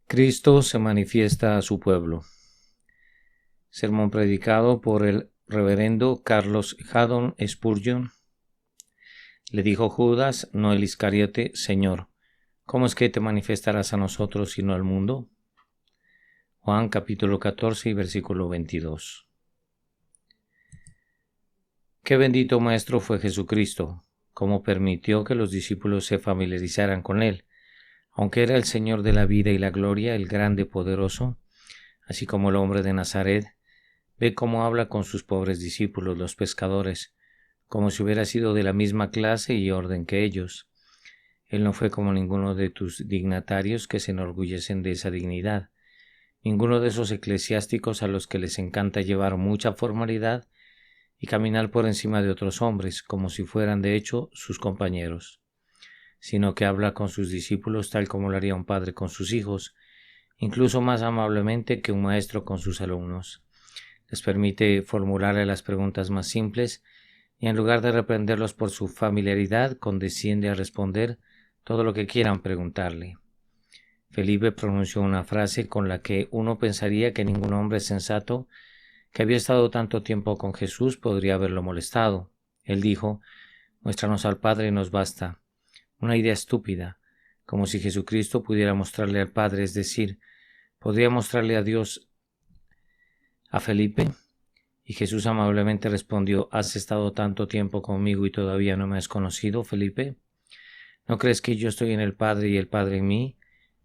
Cristo se manifiesta a su pueblo. Sermón predicado por el reverendo Carlos Haddon Spurgeon. Le dijo Judas, no el Iscariote: Señor, ¿cómo es que te manifestarás a nosotros y no al mundo? Juan capítulo 14 y versículo 22. Qué bendito Maestro fue Jesucristo, cómo permitió que los discípulos se familiarizaran con él, aunque era el Señor de la vida y la gloria, el grande poderoso, así como el hombre de Nazaret. Ve cómo habla con sus pobres discípulos, los pescadores, como si hubiera sido de la misma clase y orden que ellos. Él no fue como ninguno de tus dignatarios que se enorgullecen de esa dignidad, ninguno de esos eclesiásticos a los que les encanta llevar mucha formalidad y caminar por encima de otros hombres, como si fueran de hecho sus compañeros, sino que habla con sus discípulos tal como lo haría un padre con sus hijos, incluso más amablemente que un maestro con sus alumnos. Les permite formularle las preguntas más simples y en lugar de reprenderlos por su familiaridad, condesciende a responder todo lo que quieran preguntarle. Felipe pronunció una frase con la que uno pensaría que ningún hombre sensato que había estado tanto tiempo con Jesús podría haberlo molestado. Él dijo: «Muéstranos al Padre y nos basta». Una idea estúpida, como si Jesucristo pudiera mostrarle al Padre, es decir, podría mostrarle a Dios a Felipe. Y Jesús amablemente respondió: ¿Has estado tanto tiempo conmigo y todavía no me has conocido, Felipe? ¿No crees que yo estoy en el Padre y el Padre en mí?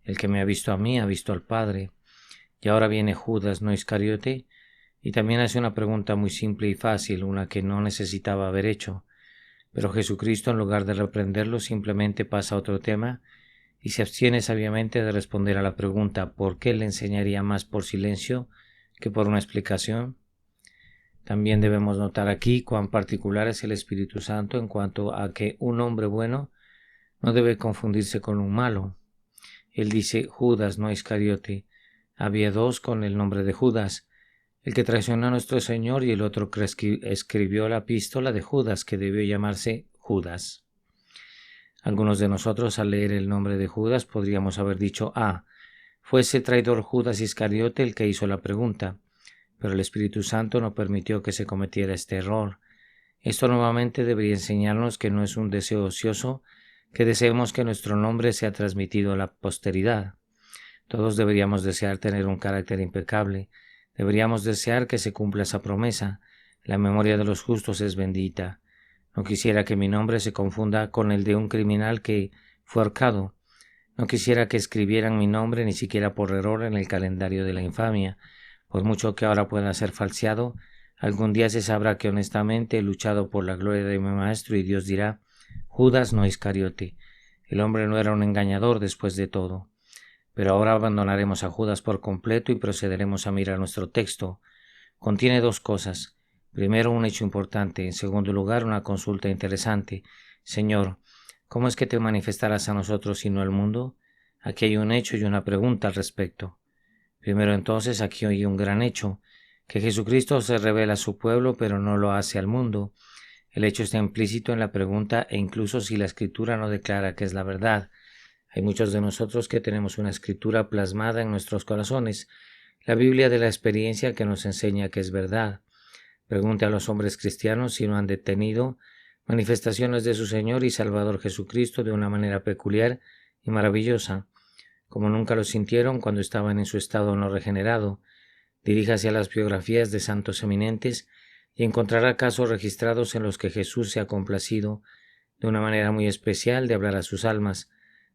El que me ha visto a mí ha visto al Padre. Y ahora viene Judas, no Iscariote, y también hace una pregunta muy simple y fácil, una que no necesitaba haber hecho. Pero Jesucristo, en lugar de reprenderlo, simplemente pasa a otro tema y se abstiene sabiamente de responder a la pregunta ¿por qué le enseñaría más por silencio que por una explicación? También debemos notar aquí cuán particular es el Espíritu Santo en cuanto a que un hombre bueno no debe confundirse con un malo. Él dice Judas, no Iscariote. Había dos con el nombre de Judas, el que traicionó a nuestro Señor y el otro que escribió la epístola de Judas, que debió llamarse Judas. Algunos de nosotros, al leer el nombre de Judas, podríamos haber dicho: fue ese traidor Judas Iscariote el que hizo la pregunta. Pero el Espíritu Santo no permitió que se cometiera este error. Esto nuevamente debería enseñarnos que no es un deseo ocioso que deseemos que nuestro nombre sea transmitido a la posteridad. Todos deberíamos desear tener un carácter impecable. Deberíamos desear que se cumpla esa promesa. La memoria de los justos es bendita. No quisiera que mi nombre se confunda con el de un criminal que fue ahorcado. No quisiera que escribieran mi nombre ni siquiera por error en el calendario de la infamia. Por mucho que ahora pueda ser falseado, algún día se sabrá que honestamente he luchado por la gloria de mi Maestro y Dios dirá: Judas no Iscariote. El hombre no era un engañador después de todo. Pero ahora abandonaremos a Judas por completo y procederemos a mirar nuestro texto. Contiene dos cosas. Primero, un hecho importante. En segundo lugar, una consulta interesante. Señor, ¿cómo es que te manifestarás a nosotros y no al mundo? Aquí hay un hecho y una pregunta al respecto. Primero entonces, aquí hay un gran hecho, que Jesucristo se revela a su pueblo, pero no lo hace al mundo. El hecho está implícito en la pregunta e incluso si la Escritura no declara que es la verdad. Hay muchos de nosotros que tenemos una Escritura plasmada en nuestros corazones, la Biblia de la experiencia que nos enseña que es verdad. Pregunte a los hombres cristianos si no han detenido manifestaciones de su Señor y Salvador Jesucristo de una manera peculiar y maravillosa, como nunca lo sintieron cuando estaban en su estado no regenerado. Diríjase a las biografías de santos eminentes y encontrará casos registrados en los que Jesús se ha complacido de una manera muy especial de hablar a sus almas,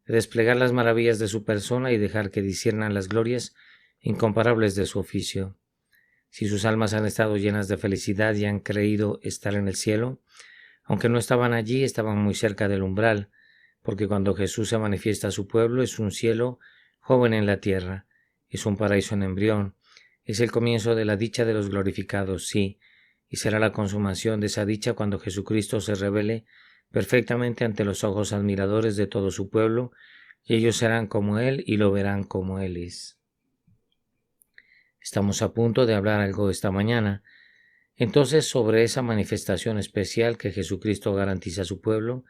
de desplegar las maravillas de su persona y dejar que disciernan las glorias incomparables de su oficio. Si sus almas han estado llenas de felicidad y han creído estar en el cielo, aunque no estaban allí, estaban muy cerca del umbral, porque cuando Jesús se manifiesta a su pueblo es un cielo joven en la tierra, es un paraíso en embrión, es el comienzo de la dicha de los glorificados, sí, y será la consumación de esa dicha cuando Jesucristo se revele perfectamente ante los ojos admiradores de todo su pueblo, y ellos serán como Él y lo verán como Él es. Estamos a punto de hablar algo esta mañana, entonces, sobre esa manifestación especial que Jesucristo garantiza a su pueblo,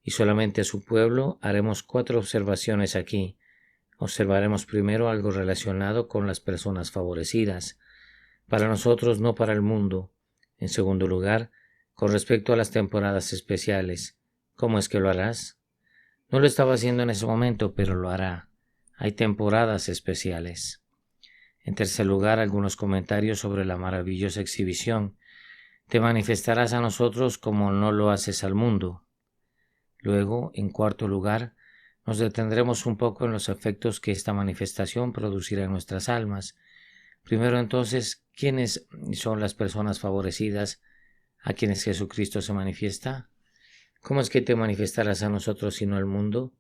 y solamente a su pueblo, haremos 4 observaciones aquí. Observaremos primero algo relacionado con las personas favorecidas, para nosotros, no para el mundo. En segundo lugar, con respecto a las temporadas especiales, ¿cómo es que lo harás? No lo estaba haciendo en ese momento, pero lo hará. Hay temporadas especiales. En tercer lugar, algunos comentarios sobre la maravillosa exhibición. Te manifestarás a nosotros como no lo haces al mundo. Luego, en cuarto lugar, nos detendremos un poco en los efectos que esta manifestación producirá en nuestras almas. Primero entonces, ¿quiénes son las personas favorecidas a quienes Jesucristo se manifiesta? ¿Cómo es que te manifestarás a nosotros y no al mundo?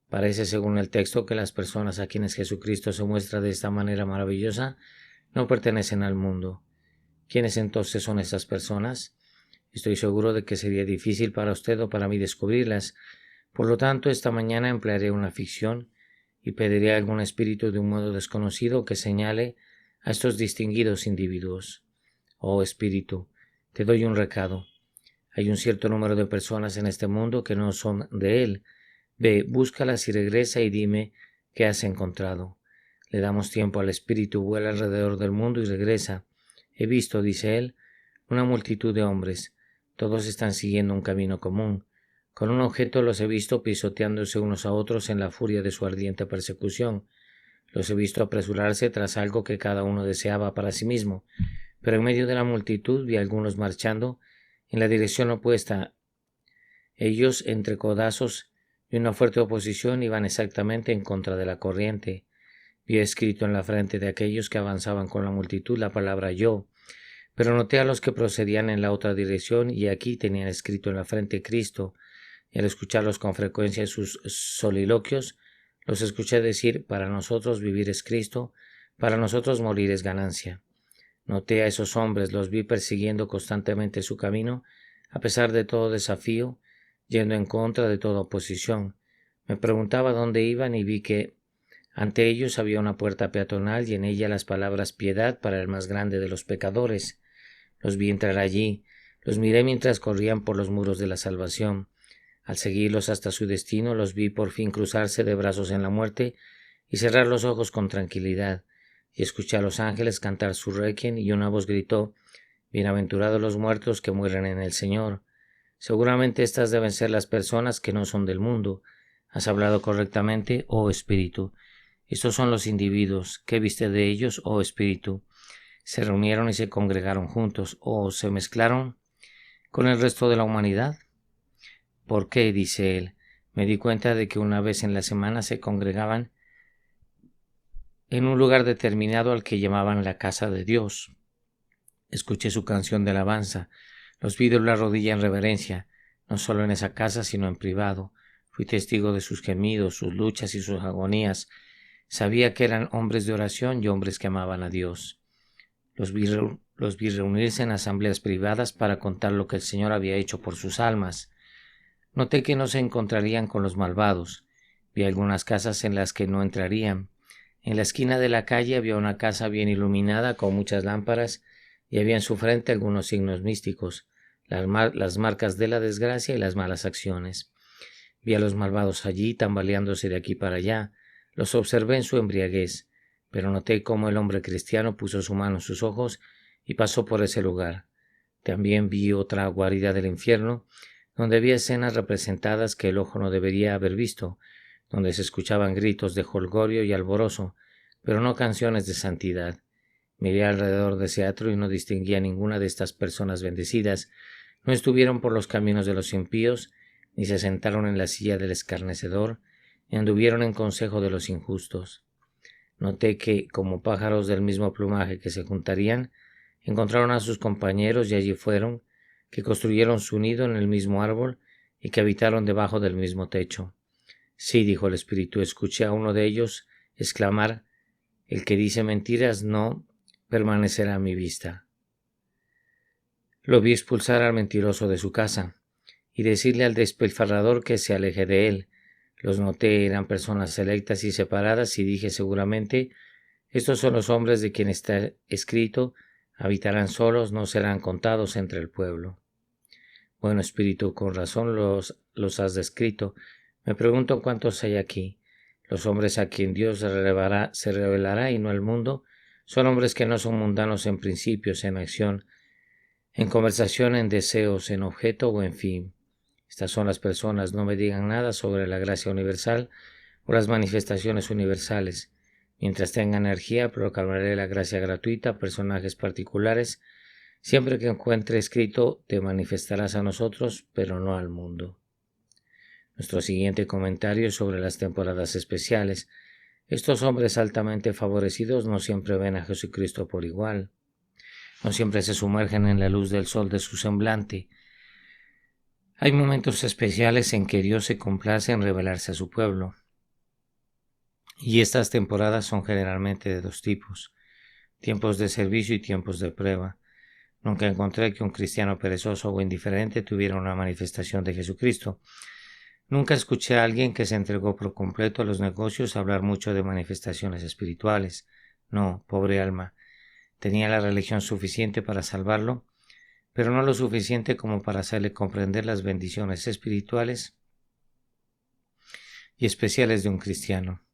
Parece, según el texto, que las personas a quienes Jesucristo se muestra de esta manera maravillosa no pertenecen al mundo. ¿Quiénes entonces son esas personas? Estoy seguro de que sería difícil para usted o para mí descubrirlas. Por lo tanto, esta mañana emplearé una ficción y pediré a algún espíritu de un modo desconocido que señale a estos distinguidos individuos. Oh espíritu, te doy un recado. Hay un cierto número de personas en este mundo que no son de él. Ve, búscalas y regresa y dime qué has encontrado. Le damos tiempo al espíritu, vuela alrededor del mundo y regresa. He visto, dice él, una multitud de hombres. Todos están siguiendo un camino común. Con un objeto los he visto pisoteándose unos a otros en la furia de su ardiente persecución. Los he visto apresurarse tras algo que cada uno deseaba para sí mismo. Pero en medio de la multitud vi a algunos marchando en la dirección opuesta. Ellos, entre codazos y una fuerte oposición, iban exactamente en contra de la corriente. Vi escrito en la frente de aquellos que avanzaban con la multitud la palabra yo, pero noté a los que procedían en la otra dirección y aquí tenían escrito en la frente Cristo, y al escucharlos con frecuencia en sus soliloquios, los escuché decir: para nosotros vivir es Cristo, para nosotros morir es ganancia. Noté a esos hombres, los vi persiguiendo constantemente su camino, a pesar de todo desafío, yendo en contra de toda oposición. Me preguntaba dónde iban y vi que ante ellos había una puerta peatonal y en ella las palabras piedad para el más grande de los pecadores. Los vi entrar allí, los miré mientras corrían por los muros de la salvación. Al seguirlos hasta su destino, los vi por fin cruzarse de brazos en la muerte y cerrar los ojos con tranquilidad, y escuché a los ángeles cantar su requiem y una voz gritó: bienaventurados los muertos que mueren en el Señor. Seguramente estas deben ser las personas que no son del mundo. Has hablado correctamente, oh Espíritu. Estos son los individuos. ¿Qué viste de ellos, oh Espíritu? ¿Se reunieron y se congregaron juntos o se mezclaron con el resto de la humanidad? ¿Por qué? Dice él. Me di cuenta de que una vez en la semana se congregaban en un lugar determinado al que llamaban la casa de Dios. Escuché su canción de alabanza. Los vi de la rodilla en reverencia, no solo en esa casa, sino en privado. Fui testigo de sus gemidos, sus luchas y sus agonías. Sabía que eran hombres de oración y hombres que amaban a Dios. Los vi reunirse en asambleas privadas para contar lo que el Señor había hecho por sus almas. Noté que no se encontrarían con los malvados. Vi algunas casas en las que no entrarían. En la esquina de la calle había una casa bien iluminada con muchas lámparas y había en su frente algunos signos místicos, las marcas de la desgracia y las malas acciones. Vi a los malvados allí tambaleándose de aquí para allá. Los observé en su embriaguez, pero noté cómo el hombre cristiano puso su mano en sus ojos y pasó por ese lugar. También vi otra guarida del infierno, donde había escenas representadas que el ojo no debería haber visto, donde se escuchaban gritos de jolgorio y alborozo, pero no canciones de santidad. Miré alrededor de ese atrio y no distinguía a ninguna de estas personas bendecidas. No estuvieron por los caminos de los impíos, ni se sentaron en la silla del escarnecedor, ni anduvieron en consejo de los injustos. Noté que, como pájaros del mismo plumaje que se juntarían, encontraron a sus compañeros y allí fueron, que construyeron su nido en el mismo árbol y que habitaron debajo del mismo techo. Sí, dijo el Espíritu, escuché a uno de ellos exclamar: el que dice mentiras no permanecerá a mi vista. Lo vi expulsar al mentiroso de su casa y decirle al despilfarrador que se aleje de él. Los noté, eran personas selectas y separadas, y dije seguramente: estos son los hombres de quien está escrito: habitarán solos, no serán contados entre el pueblo. Bueno, Espíritu, con razón los has descrito. Me pregunto cuántos hay aquí. Los hombres a quien Dios se revelará y no al mundo son hombres que no son mundanos en principios, en acción, en conversación, en deseos, en objeto o en fin. Estas son las personas. No me digan nada sobre la gracia universal o las manifestaciones universales. Mientras tenga energía, proclamaré la gracia gratuita a personajes particulares. Siempre que encuentre escrito, te manifestarás a nosotros, pero no al mundo. Nuestro siguiente comentario es sobre las temporadas especiales. Estos hombres altamente favorecidos no siempre ven a Jesucristo por igual. No siempre se sumergen en la luz del sol de su semblante. Hay momentos especiales en que Dios se complace en revelarse a su pueblo. Y estas temporadas son generalmente de dos tipos: tiempos de servicio y tiempos de prueba. Nunca encontré que un cristiano perezoso o indiferente tuviera una manifestación de Jesucristo. Nunca escuché a alguien que se entregó por completo a los negocios hablar mucho de manifestaciones espirituales. No, pobre alma. Tenía la religión suficiente para salvarlo, pero no lo suficiente como para hacerle comprender las bendiciones espirituales y especiales de un cristiano.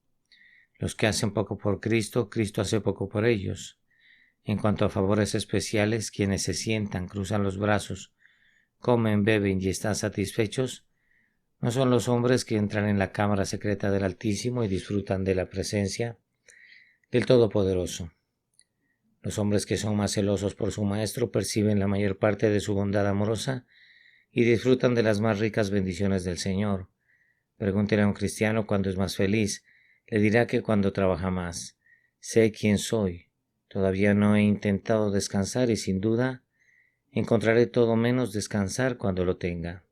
Los que hacen poco por Cristo, Cristo hace poco por ellos. En cuanto a favores especiales, quienes se sientan, cruzan los brazos, comen, beben y están satisfechos, no son los hombres que entran en la cámara secreta del Altísimo y disfrutan de la presencia del Todopoderoso. Los hombres que son más celosos por su Maestro perciben la mayor parte de su bondad amorosa y disfrutan de las más ricas bendiciones del Señor. Pregúntele a un cristiano cuándo es más feliz. Le dirá que cuando trabaja más. Sé quién soy. Todavía no he intentado descansar y sin duda encontraré todo menos descansar cuando lo tenga.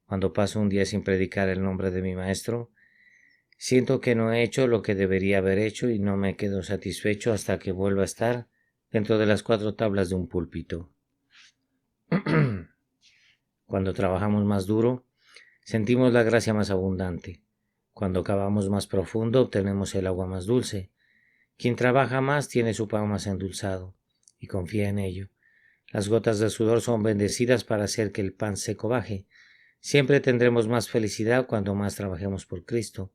Cuando paso un día sin predicar el nombre de mi Maestro, siento que no he hecho lo que debería haber hecho y no me quedo satisfecho hasta que vuelva a estar dentro de las 4 tablas de un púlpito. Cuando trabajamos más duro, sentimos la gracia más abundante. Cuando cavamos más profundo, obtenemos el agua más dulce. Quien trabaja más tiene su pan más endulzado y confía en ello. Las gotas de sudor son bendecidas para hacer que el pan seco baje. Siempre tendremos más felicidad cuando más trabajemos por Cristo.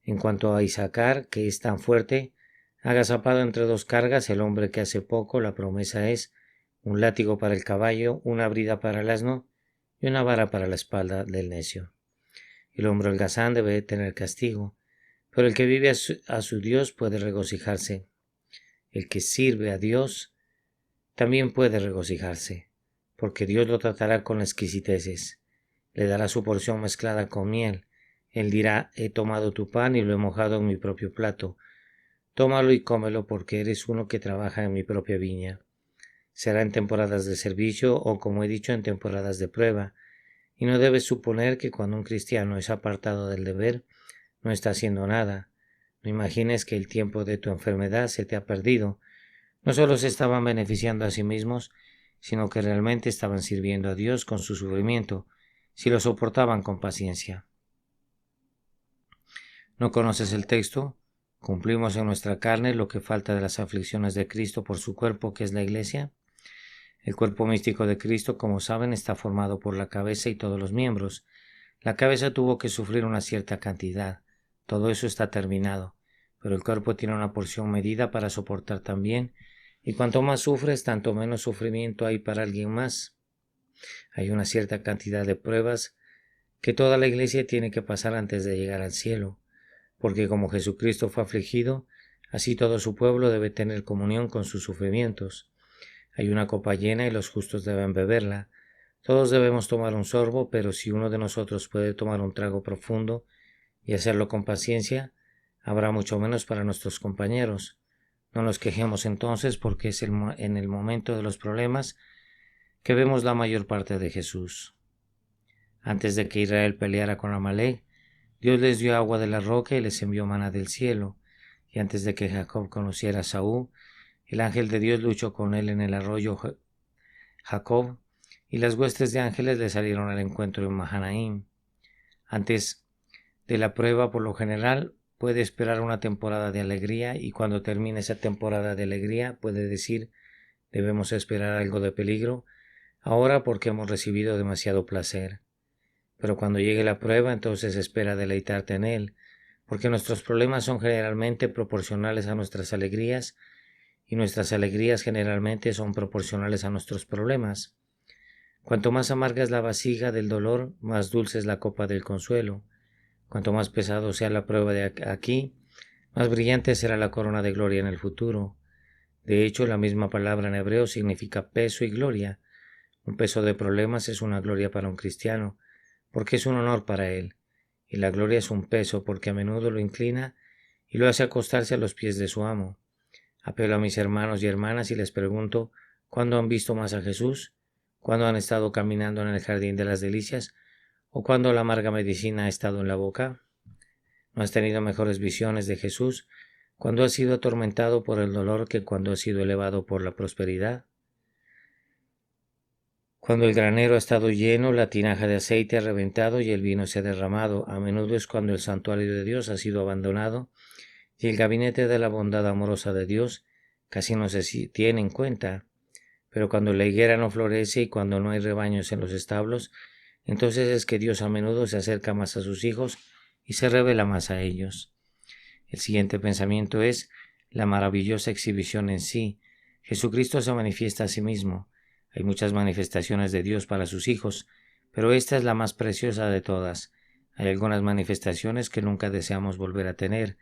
En cuanto a Isaacar, que es tan fuerte, agazapado entre 2 cargas, el hombre que hace poco, la promesa es un látigo para el caballo, una brida para el asno y una vara para la espalda del necio. El hombre holgazán debe tener castigo, pero el que vive a su Dios puede regocijarse. El que sirve a Dios también puede regocijarse, porque Dios lo tratará con exquisiteces. Le dará su porción mezclada con miel. Él dirá: he tomado tu pan y lo he mojado en mi propio plato. Tómalo y cómelo, porque eres uno que trabaja en mi propia viña. Será en temporadas de servicio o, como he dicho, en temporadas de prueba. Y no debes suponer que cuando un cristiano es apartado del deber, no está haciendo nada. No imagines que el tiempo de tu enfermedad se te ha perdido. No solo se estaban beneficiando a sí mismos, sino que realmente estaban sirviendo a Dios con su sufrimiento, si lo soportaban con paciencia. ¿No conoces el texto? ¿Cumplimos en nuestra carne lo que falta de las aflicciones de Cristo por su cuerpo, que es la Iglesia? El cuerpo místico de Cristo, como saben, está formado por la cabeza y todos los miembros. La cabeza tuvo que sufrir una cierta cantidad. Todo eso está terminado, pero el cuerpo tiene una porción medida para soportar también, y cuanto más sufres, tanto menos sufrimiento hay para alguien más. Hay una cierta cantidad de pruebas que toda la Iglesia tiene que pasar antes de llegar al cielo, porque como Jesucristo fue afligido, así todo su pueblo debe tener comunión con sus sufrimientos. Hay una copa llena y los justos deben beberla. Todos debemos tomar un sorbo, pero si uno de nosotros puede tomar un trago profundo y hacerlo con paciencia, habrá mucho menos para nuestros compañeros. No nos quejemos entonces, porque es en el momento de los problemas que vemos la mayor parte de Jesús. Antes de que Israel peleara con Amalek, Dios les dio agua de la roca y les envió maná del cielo. Y antes de que Jacob conociera a Saúl, el ángel de Dios luchó con él en el arroyo Jacob, y las huestes de ángeles le salieron al encuentro en Mahanaim. Antes de la prueba, por lo general, puede esperar una temporada de alegría, y cuando termine esa temporada de alegría, puede decir: debemos esperar algo de peligro ahora porque hemos recibido demasiado placer. Pero cuando llegue la prueba, entonces espera deleitarte en él, porque nuestros problemas son generalmente proporcionales a nuestras alegrías y nuestras alegrías generalmente son proporcionales a nuestros problemas. Cuanto más amarga es la vasija del dolor, más dulce es la copa del consuelo. Cuanto más pesado sea la prueba de aquí, más brillante será la corona de gloria en el futuro. De hecho, la misma palabra en hebreo significa peso y gloria. Un peso de problemas es una gloria para un cristiano, porque es un honor para él, y la gloria es un peso porque a menudo lo inclina y lo hace acostarse a los pies de su amo. Apelo a mis hermanos y hermanas y les pregunto, ¿cuándo han visto más a Jesús? ¿Cuándo han estado caminando en el jardín de las delicias? ¿O cuándo la amarga medicina ha estado en la boca? ¿No has tenido mejores visiones de Jesús cuando has sido atormentado por el dolor que cuando has sido elevado por la prosperidad? Cuando el granero ha estado lleno, la tinaja de aceite ha reventado y el vino se ha derramado, a menudo es cuando el santuario de Dios ha sido abandonado y el gabinete de la bondad amorosa de Dios casi no se tiene en cuenta. Pero cuando la higuera no florece y cuando no hay rebaños en los establos, entonces es que Dios a menudo se acerca más a sus hijos y se revela más a ellos. El siguiente pensamiento es la maravillosa exhibición en sí. Jesucristo se manifiesta a sí mismo. Hay muchas manifestaciones de Dios para sus hijos, pero esta es la más preciosa de todas. Hay algunas manifestaciones que nunca deseamos volver a tener.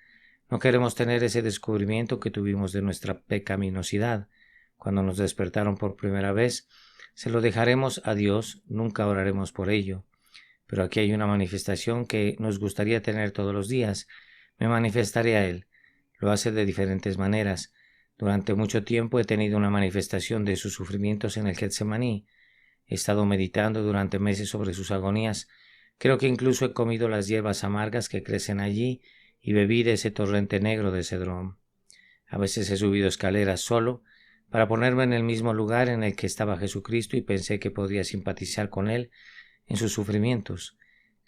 No queremos tener ese descubrimiento que tuvimos de nuestra pecaminosidad. Cuando nos despertaron por primera vez, se lo dejaremos a Dios, nunca oraremos por ello. Pero aquí hay una manifestación que nos gustaría tener todos los días. Me manifestaré a Él. Lo hace de diferentes maneras. Durante mucho tiempo he tenido una manifestación de sus sufrimientos en el Getsemaní. He estado meditando durante meses sobre sus agonías. Creo que incluso he comido las hierbas amargas que crecen allí y bebí de ese torrente negro de Cedrón. A veces he subido escaleras solo para ponerme en el mismo lugar en el que estaba Jesucristo y pensé que podría simpatizar con Él en sus sufrimientos.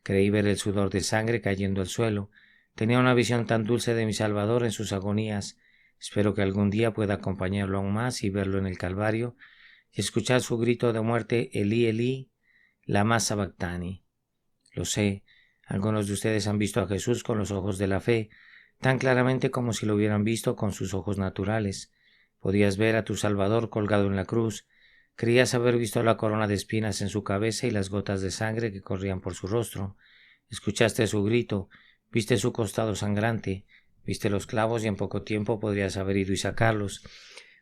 Creí ver el sudor de sangre cayendo al suelo. Tenía una visión tan dulce de mi Salvador en sus agonías. Espero que algún día pueda acompañarlo aún más y verlo en el Calvario y escuchar su grito de muerte, Elí, Elí, lama sabactani. Lo sé, algunos de ustedes han visto a Jesús con los ojos de la fe, tan claramente como si lo hubieran visto con sus ojos naturales. Podías ver a tu Salvador colgado en la cruz. Creías haber visto la corona de espinas en su cabeza y las gotas de sangre que corrían por su rostro. Escuchaste su grito, viste su costado sangrante, viste los clavos y en poco tiempo podrías haber ido y sacarlos.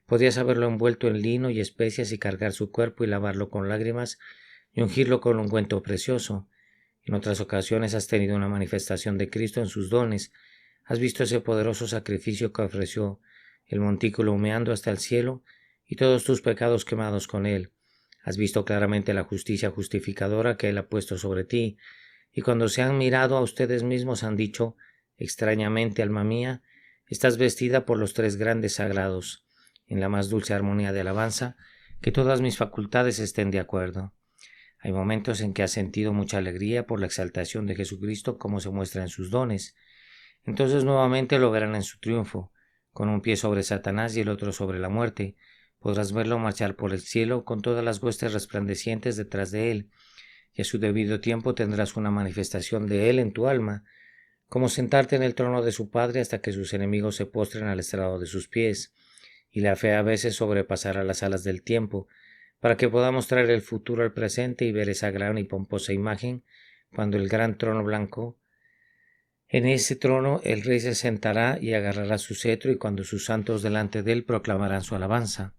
Podrías haberlo envuelto en lino y especias y cargar su cuerpo y lavarlo con lágrimas y ungirlo con un ungüento precioso. En otras ocasiones has tenido una manifestación de Cristo en sus dones. Has visto ese poderoso sacrificio que ofreció, el montículo humeando hasta el cielo y todos tus pecados quemados con él. Has visto claramente la justicia justificadora que él ha puesto sobre ti, y cuando se han mirado a ustedes mismos han dicho, extrañamente, alma mía, estás vestida por los tres grandes sagrados, en la más dulce armonía de alabanza, que todas mis facultades estén de acuerdo. Hay momentos en que has sentido mucha alegría por la exaltación de Jesucristo como se muestra en sus dones. Entonces nuevamente lo verán en su triunfo, con un pie sobre Satanás y el otro sobre la muerte. Podrás verlo marchar por el cielo con todas las huestes resplandecientes detrás de él, y a su debido tiempo tendrás una manifestación de él en tu alma, como sentarte en el trono de su Padre hasta que sus enemigos se postren al estrado de sus pies, y la fe a veces sobrepasará las alas del tiempo, para que podamos traer el futuro al presente y ver esa gran y pomposa imagen cuando el gran trono blanco. En ese trono el rey se sentará y agarrará su cetro y cuando sus santos delante de él proclamarán su alabanza.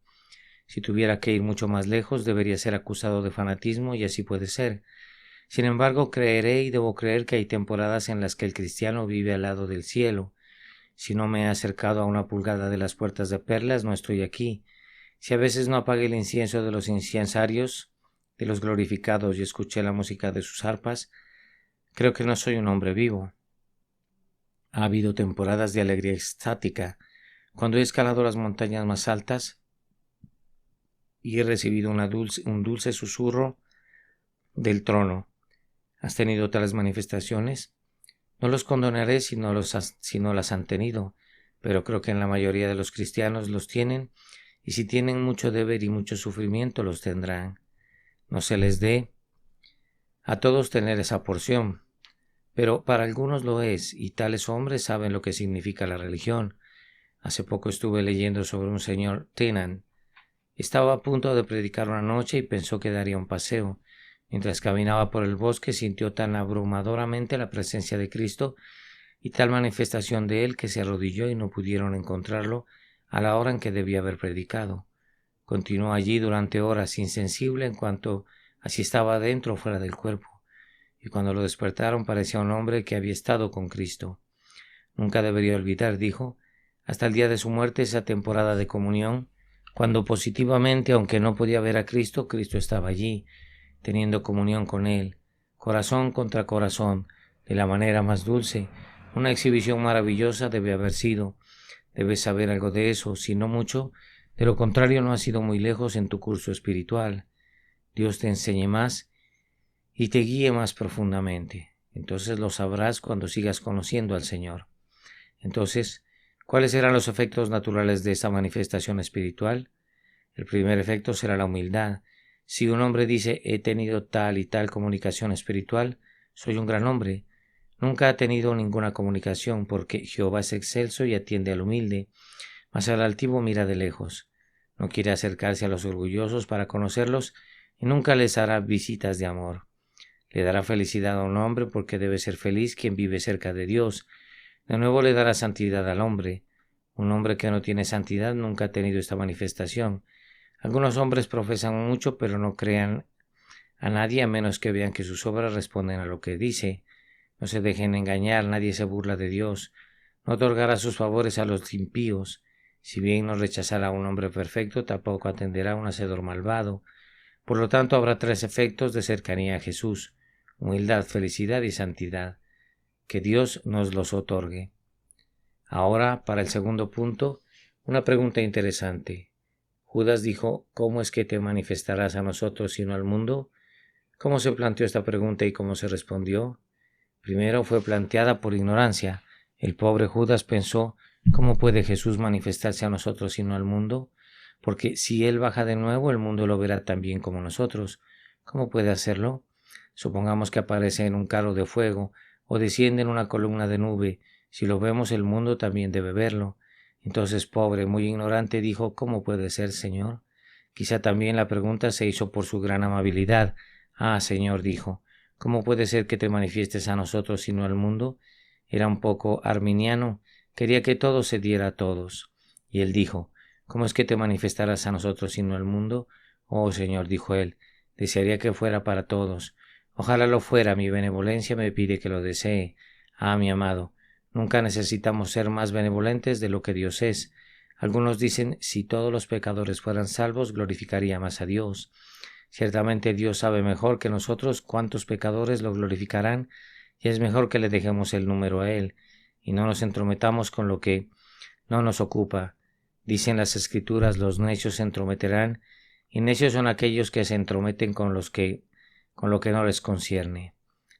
Si tuviera que ir mucho más lejos debería ser acusado de fanatismo y así puede ser. Sin embargo, creeré y debo creer que hay temporadas en las que el cristiano vive al lado del cielo. Si no me he acercado a una pulgada de las puertas de perlas, no estoy aquí. Si a veces no apagué el incienso de los incensarios, de los glorificados y escuché la música de sus arpas, creo que no soy un hombre vivo. Ha habido temporadas de alegría extática, cuando he escalado las montañas más altas y he recibido un dulce susurro del trono. ¿Has tenido otras manifestaciones? No los condonaré si no las han tenido, pero creo que en la mayoría de los cristianos los tienen, y si tienen mucho deber y mucho sufrimiento los tendrán. No se les dé a todos tener esa porción, pero para algunos lo es, y tales hombres saben lo que significa la religión. Hace poco estuve leyendo sobre un señor Tennant. Estaba a punto de predicar una noche y pensó que daría un paseo. Mientras caminaba por el bosque sintió tan abrumadoramente la presencia de Cristo y tal manifestación de él que se arrodilló y no pudieron encontrarlo a la hora en que debía haber predicado. Continuó allí durante horas insensible en cuanto a si estaba dentro o fuera del cuerpo, y cuando lo despertaron parecía un hombre que había estado con Cristo. Nunca debería olvidar, dijo, hasta el día de su muerte esa temporada de comunión, cuando positivamente, aunque no podía ver a Cristo, Cristo estaba allí, teniendo comunión con él, corazón contra corazón, de la manera más dulce. Una exhibición maravillosa debe haber sido. Debes saber algo de eso, si no mucho. De lo contrario, no has ido muy lejos en tu curso espiritual. Dios te enseñe más y te guíe más profundamente. Entonces lo sabrás cuando sigas conociendo al Señor. Entonces, ¿cuáles serán los efectos naturales de esta manifestación espiritual? El primer efecto será la humildad. Si un hombre dice he tenido tal y tal comunicación espiritual, soy un gran hombre. Nunca ha tenido ninguna comunicación, porque Jehová es excelso y atiende al humilde, mas al altivo mira de lejos. No quiere acercarse a los orgullosos para conocerlos y nunca les hará visitas de amor. Le dará felicidad a un hombre porque debe ser feliz quien vive cerca de Dios. De nuevo le dará santidad al hombre. Un hombre que no tiene santidad nunca ha tenido esta manifestación. Algunos hombres profesan mucho, pero no crean a nadie a menos que vean que sus obras responden a lo que dice. No se dejen engañar, nadie se burla de Dios. No otorgará sus favores a los impíos. Si bien no rechazará a un hombre perfecto, tampoco atenderá a un hacedor malvado. Por lo tanto, habrá tres efectos de cercanía a Jesús: humildad, felicidad y santidad. Que Dios nos los otorgue. Ahora, para el segundo punto, una pregunta interesante. Judas dijo, ¿cómo es que te manifestarás a nosotros y no al mundo? ¿Cómo se planteó esta pregunta y cómo se respondió? Primero fue planteada por ignorancia. El pobre Judas pensó, ¿cómo puede Jesús manifestarse a nosotros y no al mundo? Porque si Él baja de nuevo, el mundo lo verá tan bien como nosotros. ¿Cómo puede hacerlo? Supongamos que aparece en un carro de fuego o desciende en una columna de nube. Si lo vemos, el mundo también debe verlo. Entonces, pobre, muy ignorante, dijo, ¿cómo puede ser, Señor? Quizá también la pregunta se hizo por su gran amabilidad. Ah, Señor, dijo, ¿cómo puede ser que te manifiestes a nosotros y no al mundo? Era un poco arminiano, quería que todo se diera a todos. Y él dijo, ¿cómo es que te manifestarás a nosotros y no al mundo? Oh, Señor, dijo él, desearía que fuera para todos. Ojalá lo fuera, mi benevolencia me pide que lo desee. Ah, mi amado, nunca necesitamos ser más benevolentes de lo que Dios es. Algunos dicen, si todos los pecadores fueran salvos, glorificaría más a Dios. Ciertamente Dios sabe mejor que nosotros cuántos pecadores lo glorificarán, y es mejor que le dejemos el número a Él, y no nos entrometamos con lo que no nos ocupa. Dicen las Escrituras, los necios se entrometerán, y necios son aquellos que se entrometen con lo que no les concierne.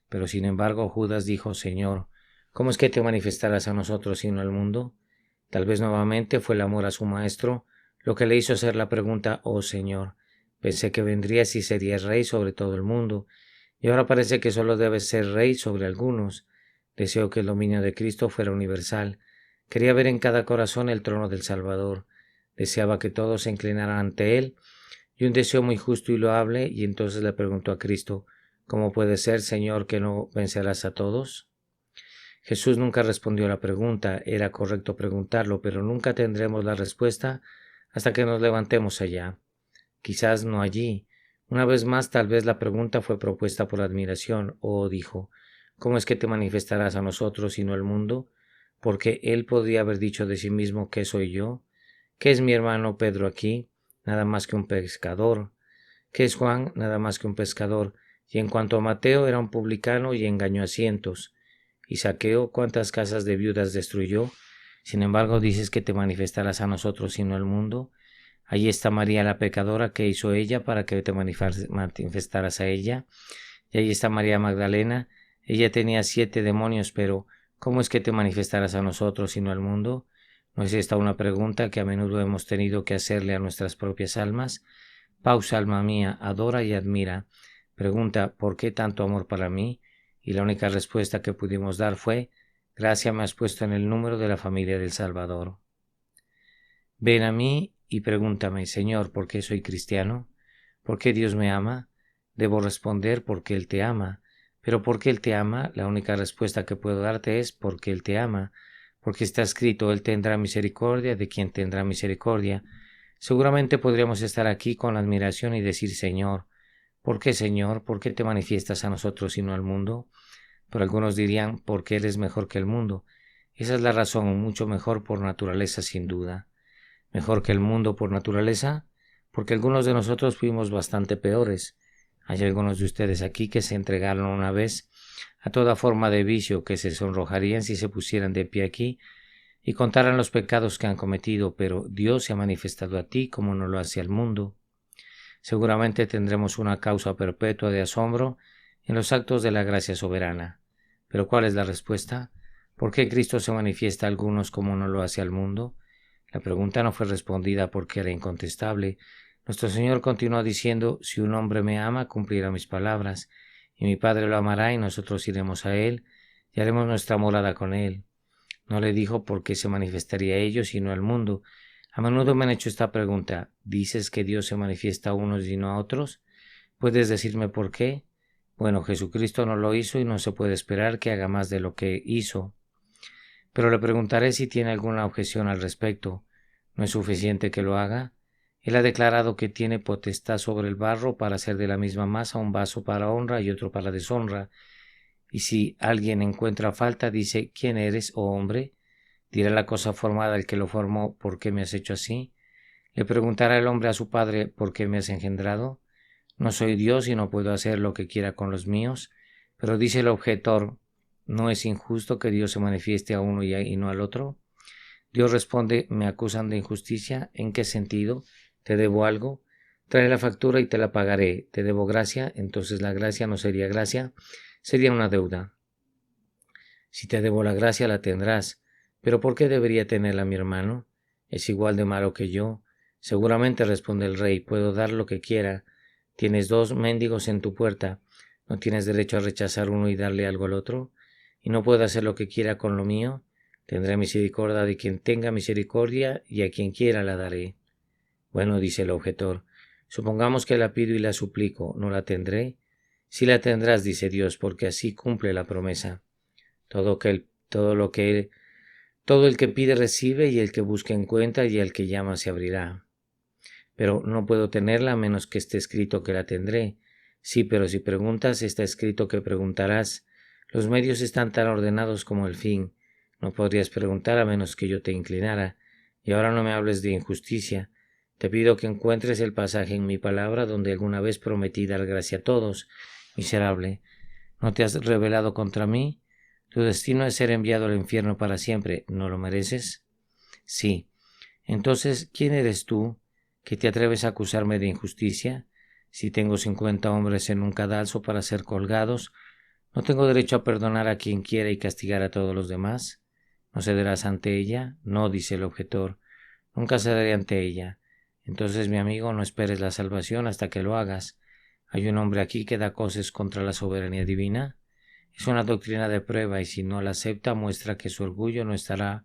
Pero sin embargo Judas dijo, Señor, ¿cómo es que te manifestarás a nosotros y no al mundo? Tal vez nuevamente fue el amor a su maestro lo que le hizo hacer la pregunta, oh Señor, pensé que vendrías y serías rey sobre todo el mundo, y ahora parece que solo debes ser rey sobre algunos. Deseo que el dominio de Cristo fuera universal. Quería ver en cada corazón el trono del Salvador. Deseaba que todos se inclinaran ante Él, y un deseo muy justo y loable, y entonces le preguntó a Cristo, ¿cómo puede ser, Señor, que no vencerás a todos? Jesús nunca respondió a la pregunta. Era correcto preguntarlo, pero nunca tendremos la respuesta hasta que nos levantemos allá. Quizás no allí. Una vez más, tal vez la pregunta fue propuesta por admiración, o dijo, ¿cómo es que te manifestarás a nosotros y no al mundo? Porque él podría haber dicho de sí mismo, ¿qué soy yo? ¿Qué es mi hermano Pedro aquí? Nada más que un pescador. ¿Qué es Juan? Nada más que un pescador. Y en cuanto a Mateo, era un publicano y engañó a cientos. ¿Y Zaqueo cuántas casas de viudas destruyó? Sin embargo, dices que te manifestarás a nosotros y no al mundo. Allí está María la pecadora, ¿qué hizo ella para que te manifestaras a ella? Y allí está María Magdalena, ella tenía 7 demonios, pero ¿cómo es que te manifestarás a nosotros y no al mundo? ¿No es esta una pregunta que a menudo hemos tenido que hacerle a nuestras propias almas? Pausa, alma mía, adora y admira. Pregunta, ¿por qué tanto amor para mí? y la única respuesta que pudimos dar fue: gracia me has puesto en el número de la familia del Salvador. Ven a mí y pregúntame: Señor, ¿por qué soy cristiano? ¿Por qué Dios me ama? Debo responder: porque Él te ama. Pero ¿por qué Él te ama? La única respuesta que puedo darte es: porque Él te ama. Porque está escrito: Él tendrá misericordia de quien tendrá misericordia. Seguramente podríamos estar aquí con admiración y decir: Señor, ¿por qué, Señor? ¿Por qué te manifiestas a nosotros y no al mundo? Pero algunos dirían: porque eres mejor que el mundo. Esa es la razón, mucho mejor por naturaleza, sin duda. Mejor que el mundo por naturaleza, porque algunos de nosotros fuimos bastante peores. Hay algunos de ustedes aquí que se entregaron una vez a toda forma de vicio, que se sonrojarían si se pusieran de pie aquí y contaran los pecados que han cometido, pero Dios se ha manifestado a ti como no lo hace al mundo. Seguramente tendremos una causa perpetua de asombro en los actos de la gracia soberana. Pero ¿cuál es la respuesta? ¿Por qué Cristo se manifiesta a algunos como no lo hace al mundo? La pregunta no fue respondida porque era incontestable. Nuestro Señor continuó diciendo: si un hombre me ama, cumplirá mis palabras, y mi Padre lo amará, y nosotros iremos a él, y haremos nuestra morada con él. No le dijo por qué se manifestaría a ellos, sino al mundo. A menudo me han hecho esta pregunta: ¿dices que Dios se manifiesta a unos y no a otros? ¿Puedes decirme por qué? Bueno, Jesucristo no lo hizo y no se puede esperar que haga más de lo que hizo. Pero le preguntaré si tiene alguna objeción al respecto. ¿No es suficiente que lo haga? Él ha declarado que tiene potestad sobre el barro para hacer de la misma masa un vaso para honra y otro para deshonra. Y si alguien encuentra falta, dice: ¿quién eres, oh hombre? Dirá la cosa formada al que lo formó: ¿por qué me has hecho así? Le preguntará el hombre a su padre: ¿por qué me has engendrado? No soy Dios y no puedo hacer lo que quiera con los míos. Pero dice el objetor: ¿no es injusto que Dios se manifieste a uno y no al otro? Dios responde: ¿me acusan de injusticia? ¿En qué sentido? ¿Te debo algo? Trae la factura y te la pagaré. ¿Te debo gracia? Entonces la gracia no sería gracia, sería una deuda. Si te debo la gracia, la tendrás. ¿Pero por qué debería tenerla mi hermano? Es igual de malo que yo. Seguramente, responde el rey, puedo dar lo que quiera. Tienes 2 mendigos en tu puerta. ¿No tienes derecho a rechazar uno y darle algo al otro? ¿Y no puedo hacer lo que quiera con lo mío? Tendré misericordia de quien tenga misericordia, y a quien quiera la daré. Bueno, dice el objetor, supongamos que la pido y la suplico, ¿no la tendré? Sí la tendrás, dice Dios, porque así cumple la promesa. Todo el que pide recibe, y el que busca encuentra, y el que llama se abrirá. Pero no puedo tenerla a menos que esté escrito que la tendré. Sí, pero si preguntas, está escrito que preguntarás. Los medios están tan ordenados como el fin. No podrías preguntar a menos que yo te inclinara. Y ahora no me hables de injusticia. Te pido que encuentres el pasaje en mi palabra donde alguna vez prometí dar gracia a todos. Miserable, ¿no te has rebelado contra mí? Tu destino es ser enviado al infierno para siempre. ¿No lo mereces? Sí. Entonces, ¿quién eres tú, que te atreves a acusarme de injusticia? Si tengo 50 hombres en un cadalso para ser colgados, ¿no tengo derecho a perdonar a quien quiera y castigar a todos los demás? ¿No cederás ante ella? No, dice el objetor, nunca cederé ante ella. Entonces, mi amigo, no esperes la salvación hasta que lo hagas. ¿Hay un hombre aquí que da cosas contra la soberanía divina? Es una doctrina de prueba, y si no la acepta, muestra que su orgullo no está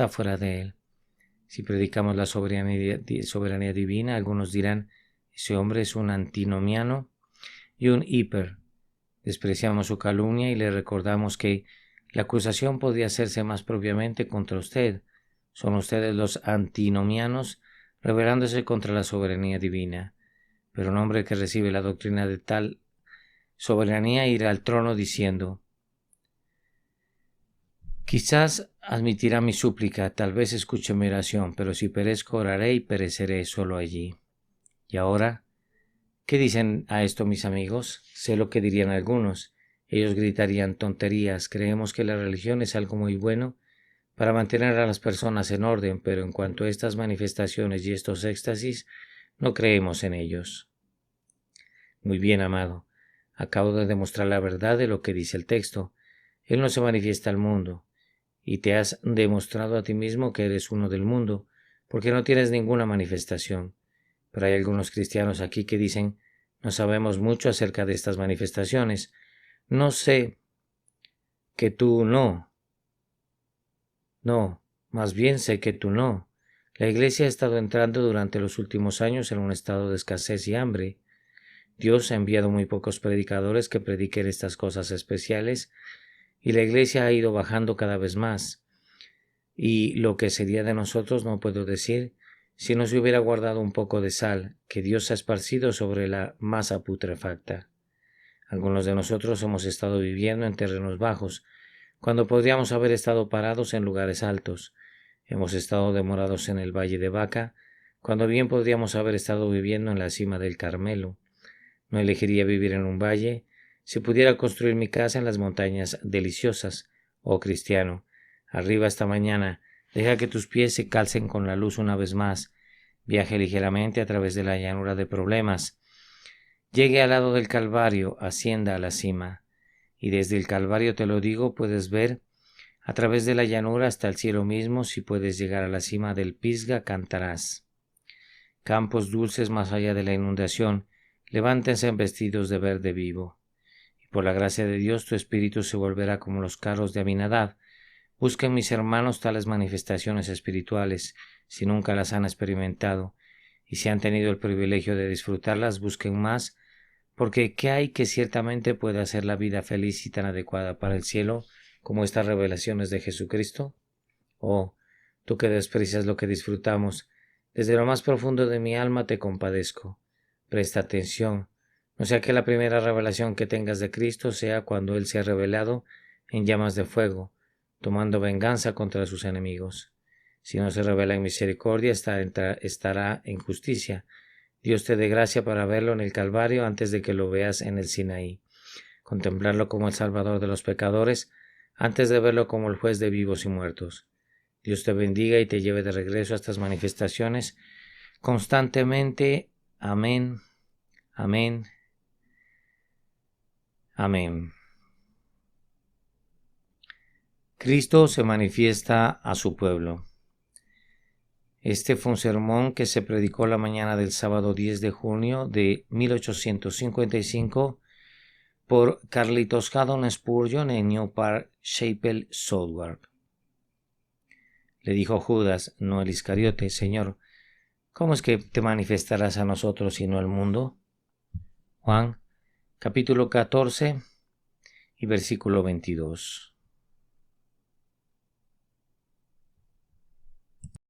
fuera de él. Si predicamos la soberanía divina, algunos dirán: ese hombre es un antinomiano y un hiper. Despreciamos su calumnia y le recordamos que la acusación podría hacerse más propiamente contra usted. Son ustedes los antinomianos rebelándose contra la soberanía divina. Pero un hombre que recibe la doctrina de tal soberanía irá al trono diciendo: quizás admitirá mi súplica, tal vez escuche mi oración, pero si perezco, oraré y pereceré solo allí. Y ahora, ¿qué dicen a esto mis amigos? Sé lo que dirían algunos. Ellos gritarían: tonterías, creemos que la religión es algo muy bueno para mantener a las personas en orden, pero en cuanto a estas manifestaciones y estos éxtasis, no creemos en ellos. Muy bien, amado, acabo de demostrar la verdad de lo que dice el texto. Él no se manifiesta al mundo, y te has demostrado a ti mismo que eres uno del mundo, porque no tienes ninguna manifestación. Pero hay algunos cristianos aquí que dicen: no sabemos mucho acerca de estas manifestaciones. No sé que tú no. No, más bien sé que tú no. La Iglesia ha estado entrando durante los últimos años en un estado de escasez y hambre. Dios ha enviado muy pocos predicadores que prediquen estas cosas especiales y la Iglesia ha ido bajando cada vez más. Y lo que sería de nosotros no puedo decir si no se hubiera guardado un poco de sal que Dios ha esparcido sobre la masa putrefacta. Algunos de nosotros hemos estado viviendo en terrenos bajos, cuando podríamos haber estado parados en lugares altos. Hemos estado demorados en el Valle de Baca, cuando bien podríamos haber estado viviendo en la cima del Carmelo. No elegiría vivir en un valle si pudiera construir mi casa en las montañas deliciosas. Oh cristiano, arriba esta mañana, deja que tus pies se calcen con la luz una vez más. Viaje ligeramente a través de la llanura de problemas. Llegue al lado del Calvario, ascienda a la cima. Y desde el Calvario, te lo digo, puedes ver a través de la llanura hasta el cielo mismo. Si puedes llegar a la cima del Pisga, cantarás. Campos dulces más allá de la inundación, levántense vestidos de verde vivo. Y por la gracia de Dios tu espíritu se volverá como los carros de Aminadab. Busquen mis hermanos tales manifestaciones espirituales, si nunca las han experimentado, y si han tenido el privilegio de disfrutarlas, busquen más, porque ¿qué hay que ciertamente puede hacer la vida feliz y tan adecuada para el cielo como estas revelaciones de Jesucristo? Oh, tú que desprecias lo que disfrutamos, desde lo más profundo de mi alma te compadezco. Presta atención, no sea que la primera revelación que tengas de Cristo sea cuando Él se ha revelado en llamas de fuego, tomando venganza contra sus enemigos. Si no se revela en misericordia, estará en justicia. Dios te dé gracia para verlo en el Calvario antes de que lo veas en el Sinaí. Contemplarlo como el Salvador de los pecadores antes de verlo como el juez de vivos y muertos. Dios te bendiga y te lleve de regreso a estas manifestaciones constantemente. Amén. Amén. Amén. Cristo se manifiesta a su pueblo. Este fue un sermón que se predicó la mañana del sábado 10 de junio de 1855 por Carlitos Haddon Spurgeon en New Park Chapel, Southwark. Le dijo Judas, no el Iscariote: Señor, ¿cómo es que te manifestarás a nosotros y no al mundo? Juan, capítulo 14 y versículo 22.